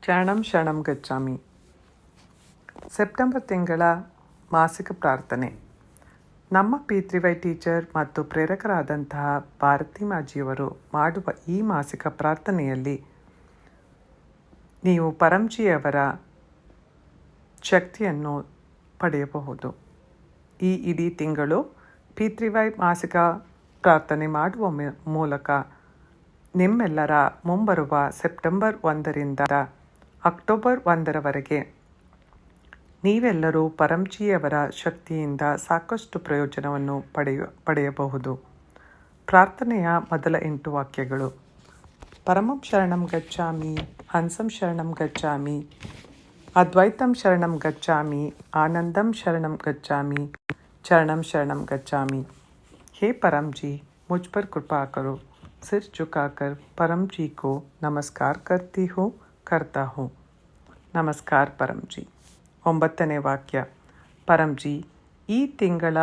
ಶರಣಂ ಶರಣಂ ಗಚ್ಚಾಮಿ. ಸೆಪ್ಟೆಂಬರ್ ತಿಂಗಳ ಮಾಸಿಕ ಪ್ರಾರ್ಥನೆ. ನಮ್ಮ ಪಿತೃವೈ ಟೀಚರ್ ಮತ್ತು ಪ್ರೇರಕರಾದಂತಹ ಭಾರತಿ ಮಾಜಿಯವರು ಮಾಡುವ ಈ ಮಾಸಿಕ ಪ್ರಾರ್ಥನೆಯಲ್ಲಿ ನೀವು ಪರಂಜಿಯವರ ಶಕ್ತಿಯನ್ನು ಪಡೆಯಬಹುದು. ಈ ಇಡೀ ತಿಂಗಳು ಪಿತೃವೈ ಮಾಸಿಕ ಪ್ರಾರ್ಥನೆ ಮಾಡುವ ಮೂಲಕ ನಿಮ್ಮೆಲ್ಲರ ಮುಂಬರುವ ಸೆಪ್ಟೆಂಬರ್ 1ರಿಂದ ಅಕ್ಟೋಬರ್ 1ರವರೆಗೆ ನೀವೆಲ್ಲರೂ ಪರಂಜಿಯವರ ಶಕ್ತಿಯಿಂದ ಸಾಕಷ್ಟು ಪ್ರಯೋಜನವನ್ನು ಪಡೆಯಬಹುದು. ಪ್ರಾರ್ಥನೆಯ ಮೊದಲ 8 ವಾಕ್ಯಗಳು: ಪರಮಂ ಶರಣಂ ಗಚ್ಚಾಮಿ, ಹಂಸಂ ಶರಣಂ ಗಚ್ಚಾಮಿ, ಅದ್ವೈತಂ ಶರಣಂ ಗಚ್ಚಾಮಿ, ಆನಂದಂ ಶರಣಂ ಗಚ್ಚಾಮಿ, चरणम शरणम गच्छामि. हे परम जी, मुझ पर कृपा करो. सिर झुकाकर परम जी को नमस्कार करता हूँ. नमस्कार परम जी. 9ನೇ ವಾಕ್ಯ: ಪರಂ ಜಿ, ಈ ತಿಂಗಳ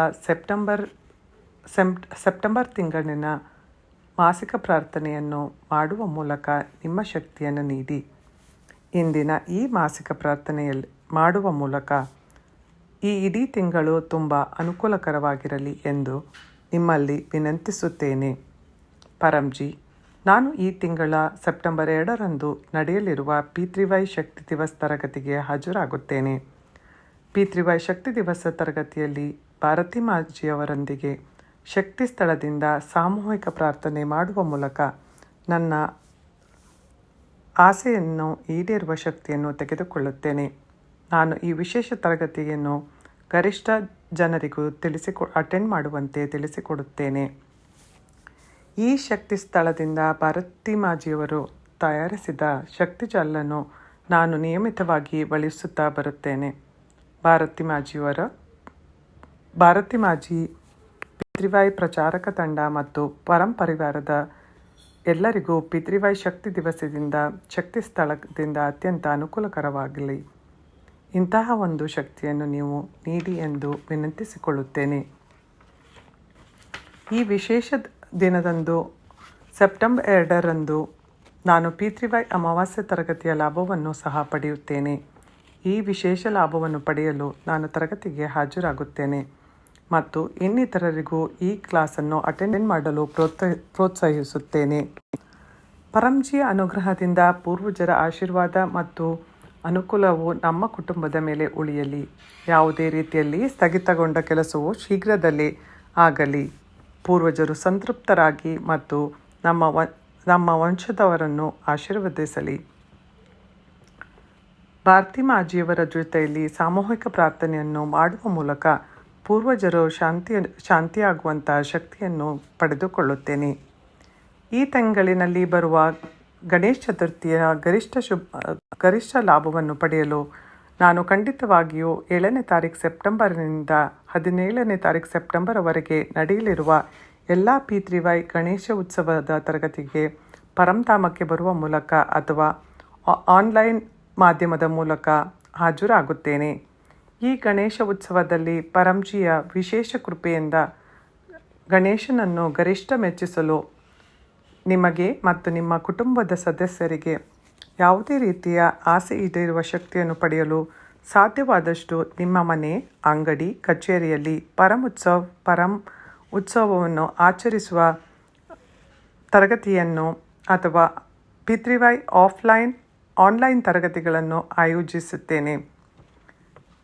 ಸೆಪ್ಟೆಂಬರ್ ತಿಂಗಳಿನ ಮಾಸಿಕ ಪ್ರಾರ್ಥನೆಯನ್ನು ಮಾಡುವ ಮೂಲಕ ನಿಮ್ಮ ಶಕ್ತಿಯನ್ನು ನೀಡಿ. ಇಂದಿನ ಈ ಮಾಸಿಕ ಪ್ರಾರ್ಥನೆಯಲ್ಲಿ ಮಾಡುವ ಮೂಲಕ ಈ ಇಡೀ ತಿಂಗಳು ತುಂಬ ಅನುಕೂಲಕರವಾಗಿರಲಿ ಎಂದು ನಿಮ್ಮಲ್ಲಿ ವಿನಂತಿಸುತ್ತೇನೆ. ಪರಂಜಿ, ನಾನು ಈ ತಿಂಗಳ ಸೆಪ್ಟೆಂಬರ್ 2ರಂದು ನಡೆಯಲಿರುವ ಪಿತೃವೈ ಶಕ್ತಿ ದಿವಸ ತರಗತಿಗೆ ಹಾಜರಾಗುತ್ತೇನೆ. ಪಿತೃವೈ ಶಕ್ತಿ ದಿವಸ ತರಗತಿಯಲ್ಲಿ ಭಾರತಿ ಮಾಜಿಯವರೊಂದಿಗೆ ಶಕ್ತಿ ಸ್ಥಳದಿಂದ ಸಾಮೂಹಿಕ ಪ್ರಾರ್ಥನೆ ಮಾಡುವ ಮೂಲಕ ನನ್ನ ಆಸೆಯನ್ನು ಈಡೇರುವ ಶಕ್ತಿಯನ್ನು ತೆಗೆದುಕೊಳ್ಳುತ್ತೇನೆ. ನಾನು ಈ ವಿಶೇಷ ತರಗತಿಯನ್ನು ಗರಿಷ್ಠ ಜನರಿಗೂ ಅಟೆಂಡ್ ಮಾಡುವಂತೆ ತಿಳಿಸಿಕೊಡುತ್ತೇನೆ. ಈ ಶಕ್ತಿ ಸ್ಥಳದಿಂದ ಭಾರತಿ ಮಾಜಿಯವರು ತಯಾರಿಸಿದ ಶಕ್ತಿ ಜಾಲನ್ನು ನಾನು ನಿಯಮಿತವಾಗಿ ಬಳಸುತ್ತಾ ಬರುತ್ತೇನೆ. ಭಾರತಿ ಮಾಜಿ ಪಿತೃವೈ ಪ್ರಚಾರಕ ತಂಡ ಮತ್ತು ಪರಿವಾರದ ಎಲ್ಲರಿಗೂ ಪಿತೃವೈ ಶಕ್ತಿ ದಿವಸದಿಂದ ಶಕ್ತಿ ಸ್ಥಳದಿಂದ ಅತ್ಯಂತ ಅನುಕೂಲಕರವಾಗಲಿ. ಇಂತಹ ಒಂದು ಶಕ್ತಿಯನ್ನು ನೀವು ನೀಡಿ ಎಂದು ವಿನಂತಿಸಿಕೊಳ್ಳುತ್ತೇನೆ. ಈ ವಿಶೇಷ ದಿನದಂದು ಸೆಪ್ಟೆಂಬರ್ 2ರಂದು ನಾನು ಪಿತೃವೈ ಅಮಾವಾಸ್ಯೆ ತರಗತಿಯ ಲಾಭವನ್ನು ಸಹ ಪಡೆಯುತ್ತೇನೆ. ಈ ವಿಶೇಷ ಲಾಭವನ್ನು ಪಡೆಯಲು ನಾನು ತರಗತಿಗೆ ಹಾಜರಾಗುತ್ತೇನೆ ಮತ್ತು ಇನ್ನಿತರರಿಗೂ ಈ ಕ್ಲಾಸನ್ನು ಅಟೆಂಡ್ ಮಾಡಲು ಪ್ರೋತ್ಸಾಹಿಸುತ್ತೇನೆ. ಪರಂಜಿಯ ಅನುಗ್ರಹದಿಂದ ಪೂರ್ವಜರ ಆಶೀರ್ವಾದ ಮತ್ತು ಅನುಕೂಲವು ನಮ್ಮ ಕುಟುಂಬದ ಮೇಲೆ ಉಳಿಯಲಿ. ಯಾವುದೇ ರೀತಿಯಲ್ಲಿ ಸ್ಥಗಿತಗೊಂಡ ಕೆಲಸವು ಶೀಘ್ರದಲ್ಲೇ ಆಗಲಿ. ಪೂರ್ವಜರು ಸಂತೃಪ್ತರಾಗಿ ಮತ್ತು ನಮ್ಮ ವಂಶದವರನ್ನು ಆಶೀರ್ವದಿಸಲಿ. ಭಾರತಿ ಮಾಜಿಯವರ ಜೊತೆಯಲ್ಲಿ ಸಾಮೂಹಿಕ ಪ್ರಾರ್ಥನೆಯನ್ನು ಮಾಡುವ ಮೂಲಕ ಪೂರ್ವಜರು ಶಾಂತಿಯಾಗುವಂತಹ ಶಕ್ತಿಯನ್ನು ಪಡೆದುಕೊಳ್ಳುತ್ತೇನೆ. ಈ ತಿಂಗಳಿನಲ್ಲಿ ಬರುವ ಗಣೇಶ ಚತುರ್ಥಿಯ ಗರಿಷ್ಠ ಲಾಭವನ್ನು ಪಡೆಯಲು ನಾನು ಖಂಡಿತವಾಗಿಯೂ 7ನೇ ತಾರೀಕು ಸೆಪ್ಟೆಂಬರ್ನಿಂದ 17ನೇ ತಾರೀಕು ಸೆಪ್ಟೆಂಬರ್ವರೆಗೆ ನಡೆಯಲಿರುವ ಎಲ್ಲ ಪಿತೃವೈ ಗಣೇಶ ಉತ್ಸವದ ತರಗತಿಗೆ ಪರಂಧಾಮಕ್ಕೆ ಬರುವ ಮೂಲಕ ಅಥವಾ ಆನ್ಲೈನ್ ಮಾಧ್ಯಮದ ಮೂಲಕ ಹಾಜರಾಗುತ್ತೇನೆ. ಈ ಗಣೇಶ ಉತ್ಸವದಲ್ಲಿ ಪರಂಜಿಯ ವಿಶೇಷ ಕೃಪೆಯಿಂದ ಗಣೇಶನನ್ನು ಗರಿಷ್ಠ ಮೆಚ್ಚಿಸಲು ನಿಮಗೆ ಮತ್ತು ನಿಮ್ಮ ಕುಟುಂಬದ ಸದಸ್ಯರಿಗೆ ಯಾವುದೇ ರೀತಿಯ ಆಸೆ ಈಡೇರುವ ಶಕ್ತಿಯನ್ನು ಪಡೆಯಲು ಸಾಧ್ಯವಾದಷ್ಟು ನಿಮ್ಮ ಮನೆ, ಅಂಗಡಿ, ಕಚೇರಿಯಲ್ಲಿ ಪರಂ ಉತ್ಸವವನ್ನು ಆಚರಿಸುವ ತರಗತಿಯನ್ನು ಅಥವಾ ಪಿತೃವೈ ಆನ್ಲೈನ್ ತರಗತಿಗಳನ್ನು ಆಯೋಜಿಸುತ್ತೇನೆ.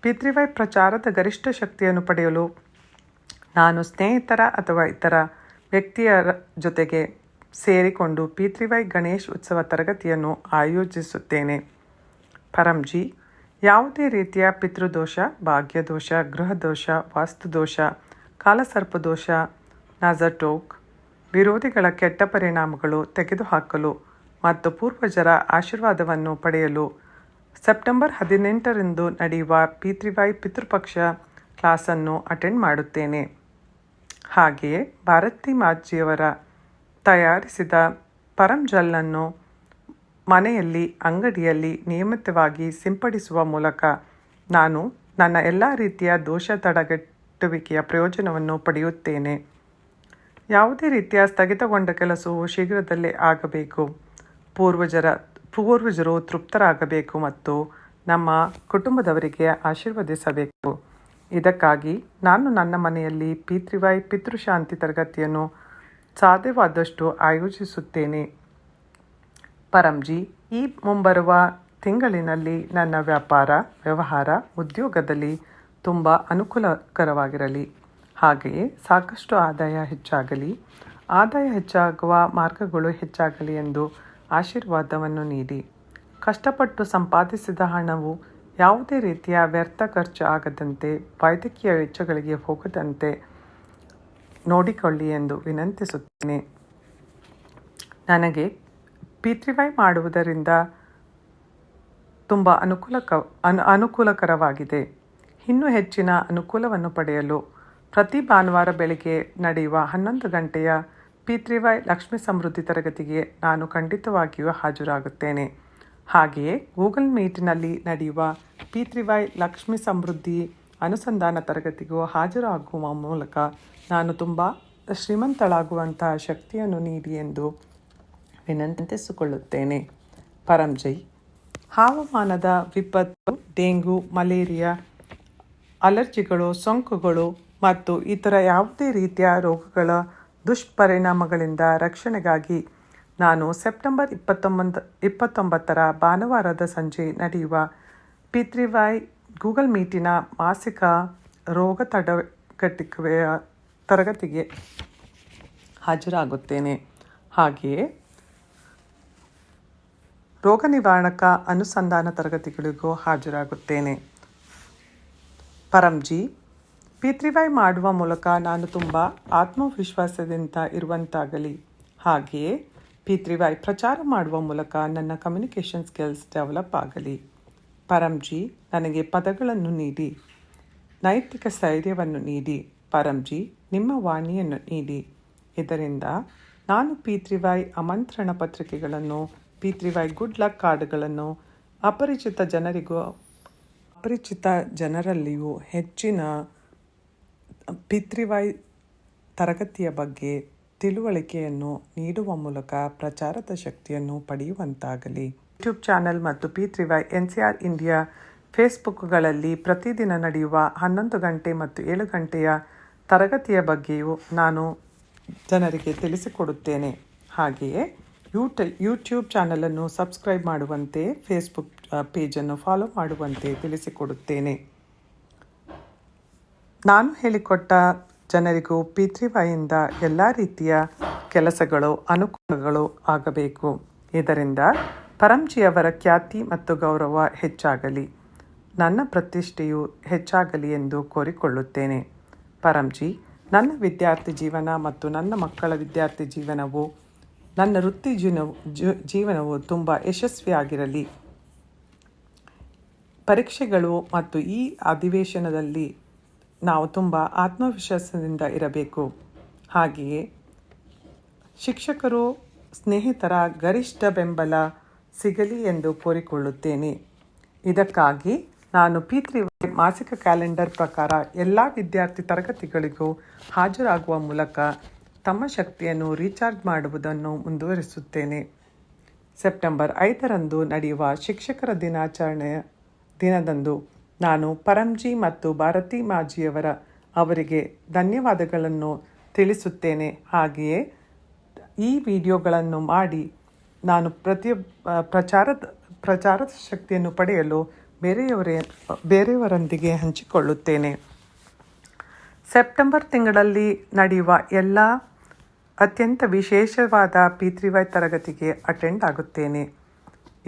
ಪಿತೃವೈ ಪ್ರಚಾರದ ಗರಿಷ್ಠ ಶಕ್ತಿಯನ್ನು ಪಡೆಯಲು ನಾನು ಸ್ನೇಹಿತರ ಅಥವಾ ಇತರ ವ್ಯಕ್ತಿಯರ ಜೊತೆಗೆ ಸೇರಿಕೊಂಡು ಪಿತೃವೈ ಗಣೇಶ್ ಉತ್ಸವ ತರಗತಿಯನ್ನು ಆಯೋಜಿಸುತ್ತೇನೆ. ಪರಂಜಿ, ಯಾವುದೇ ರೀತಿಯ ಪಿತೃದೋಷ, ಭಾಗ್ಯದೋಷ, ಗೃಹದೋಷ, ವಾಸ್ತುದೋಷ, ಕಾಲಸರ್ಪದೋಷ, ನಜಟೋಕ್, ವಿರೋಧಿಗಳ ಕೆಟ್ಟ ಪರಿಣಾಮಗಳು ತೆಗೆದುಹಾಕಲು ಮತ್ತು ಪೂರ್ವಜರ ಆಶೀರ್ವಾದವನ್ನು ಪಡೆಯಲು ಸೆಪ್ಟೆಂಬರ್ 18ರಂದು ನಡೆಯುವ ಪಿತೃವೈ ಪಿತೃಪಕ್ಷ ಕ್ಲಾಸನ್ನು ಅಟೆಂಡ್ ಮಾಡುತ್ತೇನೆ. ಹಾಗೆಯೇ ಭಾರತಿ ಮಾಜಿಯವರ ತಯಾರಿಸಿದ ಪರಂ ಜಲ್ಲನ್ನು ಮನೆಯಲ್ಲಿ, ಅಂಗಡಿಯಲ್ಲಿ ನಿಯಮಿತವಾಗಿ ಸಿಂಪಡಿಸುವ ಮೂಲಕ ನಾನು ನನ್ನ ಎಲ್ಲ ರೀತಿಯ ದೋಷ ತಡೆಗಟ್ಟುವಿಕೆಯ ಪ್ರಯೋಜನವನ್ನು ಪಡೆಯುತ್ತೇನೆ. ಯಾವುದೇ ರೀತಿಯ ಸ್ಥಗಿತಗೊಂಡ ಕೆಲಸವು ಶೀಘ್ರದಲ್ಲೇ ಆಗಬೇಕು. ಪೂರ್ವಜರು ತೃಪ್ತರಾಗಬೇಕು ಮತ್ತು ನಮ್ಮ ಕುಟುಂಬದವರಿಗೆ ಆಶೀರ್ವದಿಸಬೇಕು. ಇದಕ್ಕಾಗಿ ನಾನು ನನ್ನ ಮನೆಯಲ್ಲಿ ಪಿತೃಶಾಂತಿ ತರಗತಿಯನ್ನು ಸಾಧ್ಯವಾದಷ್ಟು ಆಯೋಜಿಸುತ್ತೇನೆ. ಪರಂಜಿ, ಈ ಮುಂಬರುವ ತಿಂಗಳಿನಲ್ಲಿ ನನ್ನ ವ್ಯವಹಾರ, ಉದ್ಯೋಗದಲ್ಲಿ ತುಂಬ ಅನುಕೂಲಕರವಾಗಿರಲಿ. ಹಾಗೆಯೇ ಸಾಕಷ್ಟು ಆದಾಯ ಹೆಚ್ಚಾಗಲಿ. ಆದಾಯ ಹೆಚ್ಚಾಗುವ ಮಾರ್ಗಗಳು ಹೆಚ್ಚಾಗಲಿ ಎಂದು ಆಶೀರ್ವಾದವನ್ನು ನೀಡಿ. ಕಷ್ಟಪಟ್ಟು ಸಂಪಾದಿಸಿದ ಹಣವು ಯಾವುದೇ ರೀತಿಯ ವ್ಯರ್ಥ ಖರ್ಚು ಆಗದಂತೆ, ವೈದ್ಯಕೀಯ ವೆಚ್ಚಗಳಿಗೆ ಹೋಗದಂತೆ ನೋಡಿಕೊಳ್ಳಿ ಎಂದು ವಿನಂತಿಸುತ್ತೇನೆ. ನನಗೆ P3Y ಮಾಡುವುದರಿಂದ ತುಂಬ ಅನುಕೂಲಕರವಾಗಿದೆ. ಇನ್ನೂ ಹೆಚ್ಚಿನ ಅನುಕೂಲವನ್ನು ಪಡೆಯಲು ಪ್ರತಿ ಭಾನುವಾರ ಬೆಳಗ್ಗೆ ನಡೆಯುವ 11 ಗಂಟೆಯ P3Y ಲಕ್ಷ್ಮೀ ಸಮೃದ್ಧಿ ತರಗತಿಗೆ ನಾನು ಖಂಡಿತವಾಗಿಯೂ ಹಾಜರಾಗುತ್ತೇನೆ. ಹಾಗೆಯೇ ಗೂಗಲ್ ಮೀಟ್ನಲ್ಲಿ ನಡೆಯುವ P3Y ಲಕ್ಷ್ಮೀ ಸಮೃದ್ಧಿ ಅನುಸಂಧಾನ ತರಗತಿಗೂ ಹಾಜರಾಗುವ ಮೂಲಕ ನಾನು ತುಂಬ ಶ್ರೀಮಂತಳಾಗುವಂತಹ ಶಕ್ತಿಯನ್ನು ನೀಡಿ ಎಂದು ವಿನಂತಿಸಿಕೊಳ್ಳುತ್ತೇನೆ. ಪರಂಜೈ, ಹವಾಮಾನದ ವಿಪತ್ತು, ಡೆಂಗು, ಮಲೇರಿಯಾ, ಅಲರ್ಜಿಗಳು, ಸೋಂಕುಗಳು ಮತ್ತು ಇತರ ಯಾವುದೇ ರೀತಿಯ ರೋಗಗಳ ದುಷ್ಪರಿಣಾಮಗಳಿಂದ ರಕ್ಷಣೆಗಾಗಿ ನಾನು ಸೆಪ್ಟೆಂಬರ್ 29ರ ಭಾನುವಾರದ ಸಂಜೆ ನಡೆಯುವ P3Y ಗೂಗಲ್ ಮೀಟಿನ ಮಾಸಿಕ ರೋಗ ತಡೆಗಟ್ಟುವಿಕೆಯ ತರಗತಿಗೆ ಹಾಜರಾಗುತ್ತೇನೆ. ಹಾಗೆಯೇ ರೋಗ ನಿವಾರಕ ಅನುಸಂಧಾನ ತರಗತಿಗಳಿಗೂ ಹಾಜರಾಗುತ್ತೇನೆ. ಪರಂಜಿ, P3Y ಮಾಡುವ ಮೂಲಕ ನಾನು ತುಂಬ ಆತ್ಮವಿಶ್ವಾಸದಿಂದ ಇರುವಂತಾಗಲಿ. ಹಾಗೆಯೇ P3Y ಪ್ರಚಾರ ಮಾಡುವ ಮೂಲಕ ನನ್ನ ಕಮ್ಯುನಿಕೇಷನ್ ಸ್ಕಿಲ್ಸ್ ಡೆವಲಪ್ ಆಗಲಿ. ಪರಂಜಿ, ನನಗೆ ಪದಗಳನ್ನು ನೀಡಿ, ನೈತಿಕ ಸ್ಥೈರ್ಯವನ್ನು ನೀಡಿ. ಪರಂಜಿ, ನಿಮ್ಮ ವಾಣಿಯನ್ನು ನೀಡಿ. ಇದರಿಂದ ನಾನು P3Y ಆಮಂತ್ರಣ ಪತ್ರಿಕೆಗಳನ್ನು, P3Y ಗುಡ್ ಲಕ್ ಕಾರ್ಡ್ಗಳನ್ನು ಅಪರಿಚಿತ ಜನರಲ್ಲಿಯೂ ಹೆಚ್ಚಿನ P3Y ತರಗತಿಯ ಬಗ್ಗೆ ತಿಳುವಳಿಕೆಯನ್ನು ನೀಡುವ ಮೂಲಕ ಪ್ರಚಾರದ ಶಕ್ತಿಯನ್ನು ಪಡೆಯುವಂತಾಗಲಿ. ಯೂಟ್ಯೂಬ್ ಚಾನೆಲ್ ಮತ್ತು P3Y NCR ಇಂಡಿಯಾ ಫೇಸ್ಬುಕ್ಗಳಲ್ಲಿ ಪ್ರತಿದಿನ ನಡೆಯುವ 11 ಗಂಟೆ ಮತ್ತು 7 ಗಂಟೆಯ ತರಗತಿಯ ಬಗ್ಗೆಯೂ ನಾನು ಜನರಿಗೆ ತಿಳಿಸಿಕೊಡುತ್ತೇನೆ. ಹಾಗೆಯೇ ಯೂಟ್ಯೂಬ್ ಚಾನಲನ್ನು ಸಬ್ಸ್ಕ್ರೈಬ್ ಮಾಡುವಂತೆ, ಫೇಸ್ಬುಕ್ ಪೇಜನ್ನು ಫಾಲೋ ಮಾಡುವಂತೆ ತಿಳಿಸಿಕೊಡುತ್ತೇನೆ. ನಾನು ಹೇಳಿಕೊಟ್ಟ ಜನರಿಗೂ P3Yಯಿಂದ ಎಲ್ಲ ರೀತಿಯ ಕೆಲಸಗಳು, ಅನುಕೂಲಗಳು ಆಗಬೇಕು. ಇದರಿಂದ ಪರಂಜಿಯವರ ಖ್ಯಾತಿ ಮತ್ತು ಗೌರವ ಹೆಚ್ಚಾಗಲಿ, ನನ್ನ ಪ್ರತಿಷ್ಠೆಯು ಹೆಚ್ಚಾಗಲಿ ಎಂದು ಕೋರಿಕೊಳ್ಳುತ್ತೇನೆ. ಪರಂಜಿ, ನನ್ನ ವಿದ್ಯಾರ್ಥಿ ಜೀವನ ಮತ್ತು ನನ್ನ ಮಕ್ಕಳ ವಿದ್ಯಾರ್ಥಿ ಜೀವನವು, ನನ್ನ ವೃತ್ತಿ ಜೀವನವು ತುಂಬ ಯಶಸ್ವಿಯಾಗಿರಲಿ. ಪರೀಕ್ಷೆಗಳು ಮತ್ತು ಈ ಅಧಿವೇಶನದಲ್ಲಿ ನಾವು ತುಂಬ ಆತ್ಮವಿಶ್ವಾಸದಿಂದ ಇರಬೇಕು. ಹಾಗೆಯೇ ಶಿಕ್ಷಕರು, ಸ್ನೇಹಿತರ ಗರಿಷ್ಠ ಬೆಂಬಲ ಸಿಗಲಿ ಎಂದು ಕೋರಿಕೊಳ್ಳುತ್ತೇನೆ. ಇದಕ್ಕಾಗಿ ನಾನು P3Y ಮಾಸಿಕ ಕ್ಯಾಲೆಂಡರ್ ಪ್ರಕಾರ ಎಲ್ಲ ವಿದ್ಯಾರ್ಥಿ ತರಗತಿಗಳಿಗೂ ಹಾಜರಾಗುವ ಮೂಲಕ ತಮ್ಮ ಶಕ್ತಿಯನ್ನು ರೀಚಾರ್ಜ್ ಮಾಡುವುದನ್ನು ಮುಂದುವರಿಸುತ್ತೇನೆ. ಸೆಪ್ಟೆಂಬರ್ 5ರಂದು ನಡೆಯುವ ಶಿಕ್ಷಕರ ದಿನಾಚರಣೆಯ ದಿನದಂದು ನಾನು ಪರಂಜಿ ಮತ್ತು ಭಾರತಿ ಅವರಿಗೆ ಧನ್ಯವಾದಗಳನ್ನು ತಿಳಿಸುತ್ತೇನೆ. ಹಾಗೆಯೇ ಈ ವಿಡಿಯೋಗಳನ್ನು ಮಾಡಿ ನಾನು ಪ್ರಚಾರದ ಶಕ್ತಿಯನ್ನು ಪಡೆಯಲು ಬೇರೆಯವರೊಂದಿಗೆ ಹಂಚಿಕೊಳ್ಳುತ್ತೇನೆ. ಸೆಪ್ಟೆಂಬರ್ ತಿಂಗಳಲ್ಲಿ ನಡೆಯುವ ಎಲ್ಲ ಅತ್ಯಂತ ವಿಶೇಷವಾದ P3Y ತರಗತಿಗೆ ಅಟೆಂಡ್ ಆಗುತ್ತೇನೆ.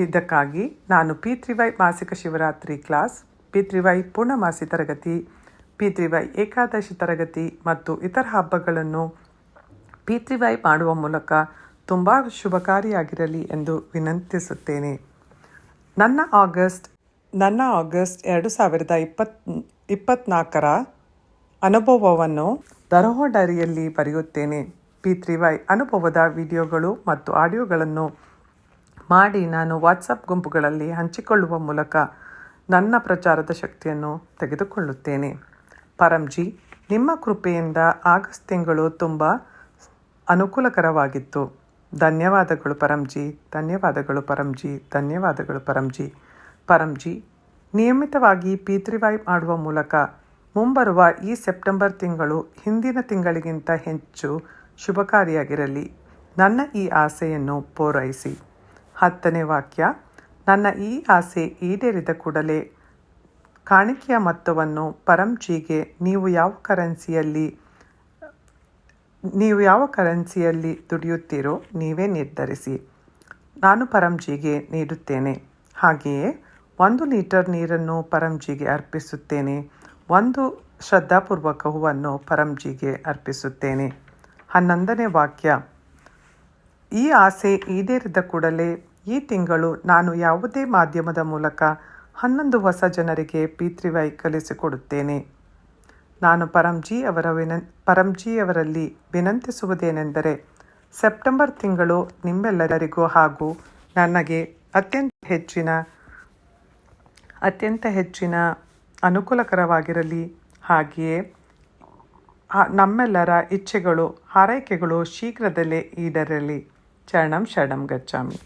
ಇದಕ್ಕಾಗಿ ನಾನು P3Y ಮಾಸಿಕ ಶಿವರಾತ್ರಿ ಕ್ಲಾಸ್, P3Y ಪೂರ್ಣಮಾಸಿ ತರಗತಿ, P3Y ಏಕಾದಶಿ ತರಗತಿ ಮತ್ತು ಇತರ ಹಬ್ಬಗಳನ್ನು P3Y ಮಾಡುವ ಮೂಲಕ ತುಂಬ ಶುಭಕಾರಿಯಾಗಿರಲಿ ಎಂದು ವಿನಂತಿಸುತ್ತೇನೆ. ನನ್ನ ಆಗಸ್ಟ್ 2024ರ ಅನುಭವವನ್ನು ದರೋಹ ಡೈರಿಯಲ್ಲಿ ಬರೆಯುತ್ತೇನೆ. P3Y ಅನುಭವದ ವಿಡಿಯೋಗಳು ಮತ್ತು ಆಡಿಯೋಗಳನ್ನು ಮಾಡಿ ನಾನು ವಾಟ್ಸಪ್ ಗುಂಪುಗಳಲ್ಲಿ ಹಂಚಿಕೊಳ್ಳುವ ಮೂಲಕ ನನ್ನ ಪ್ರಚಾರದ ಶಕ್ತಿಯನ್ನು ತೆಗೆದುಕೊಳ್ಳುತ್ತೇನೆ. ಪರಂಜಿ, ನಿಮ್ಮ ಕೃಪೆಯಿಂದ ಆಗಸ್ಟ್ ತಿಂಗಳು ತುಂಬ ಅನುಕೂಲಕರವಾಗಿತ್ತು. ಧನ್ಯವಾದಗಳು ಪರಂಜಿ, ಧನ್ಯವಾದಗಳು ಪರಂಜಿ, ಧನ್ಯವಾದಗಳು ಪರಂಜಿ. ಪರಂಜಿ, ನಿಯಮಿತವಾಗಿ ಪಿತೃವಾಯ್ ಮಾಡುವ ಮೂಲಕ ಮುಂಬರುವ ಈ ಸೆಪ್ಟೆಂಬರ್ ತಿಂಗಳು ಹಿಂದಿನ ತಿಂಗಳಿಗಿಂತ ಹೆಚ್ಚು ಶುಭಕಾರಿಯಾಗಿರಲಿ. ನನ್ನ ಈ ಆಸೆಯನ್ನು ಪೂರೈಸಿ. 10ನೇ ವಾಕ್ಯ. ನನ್ನ ಈ ಆಸೆ ಈಡೇರಿದ ಕೂಡಲೇ ಕಾಣಿಕೆಯ ಮೊತ್ತವನ್ನು ಪರಂಜಿಗೆ ನೀವು ಯಾವ ಕರೆನ್ಸಿಯಲ್ಲಿ ದುಡಿಯುತ್ತೀರೋ ನೀವೇ ನಿರ್ಧರಿಸಿ. ನಾನು ಪರಂಜಿಗೆ ನೀಡುತ್ತೇನೆ. ಹಾಗೆಯೇ 1 ಲೀಟರ್ ನೀರನ್ನು ಪರಂಜಿಗೆ ಅರ್ಪಿಸುತ್ತೇನೆ. 1 ಶ್ರದ್ಧಾಪೂರ್ವಕ ಹೂವನ್ನು ಪರಂಜಿಗೆ ಅರ್ಪಿಸುತ್ತೇನೆ. 11ನೇ ವಾಕ್ಯ. ಈ ಆಸೆ ಈಡೇರಿದ ಕೂಡಲೇ ಈ ತಿಂಗಳು ನಾನು ಯಾವುದೇ ಮಾಧ್ಯಮದ ಮೂಲಕ 11 ಹೊಸ ಜನರಿಗೆ ಪಿತೃವಾಯ್ ಕಲಿಸಿಕೊಡುತ್ತೇನೆ. ನಾನು ಪರಂಜಿಯವರಲ್ಲಿ ವಿನಂತಿಸುವುದೇನೆಂದರೆ, ಸೆಪ್ಟೆಂಬರ್ ತಿಂಗಳು ನಿಮ್ಮೆಲ್ಲರಿಗೂ ಹಾಗೂ ನನಗೆ ಅತ್ಯಂತ ಹೆಚ್ಚಿನ ಅನುಕೂಲಕರವಾಗಿರಲಿ. ಹಾಗೆಯೇ ನಮ್ಮೆಲ್ಲರ ಇಚ್ಛೆಗಳು ಹಾರೈಕೆಗಳು ಶೀಘ್ರದಲ್ಲೇ ಈಡೇರಲಿ. ಚರಣಂ ಶರಣಂ ಗಚ್ಚಾಮಿ.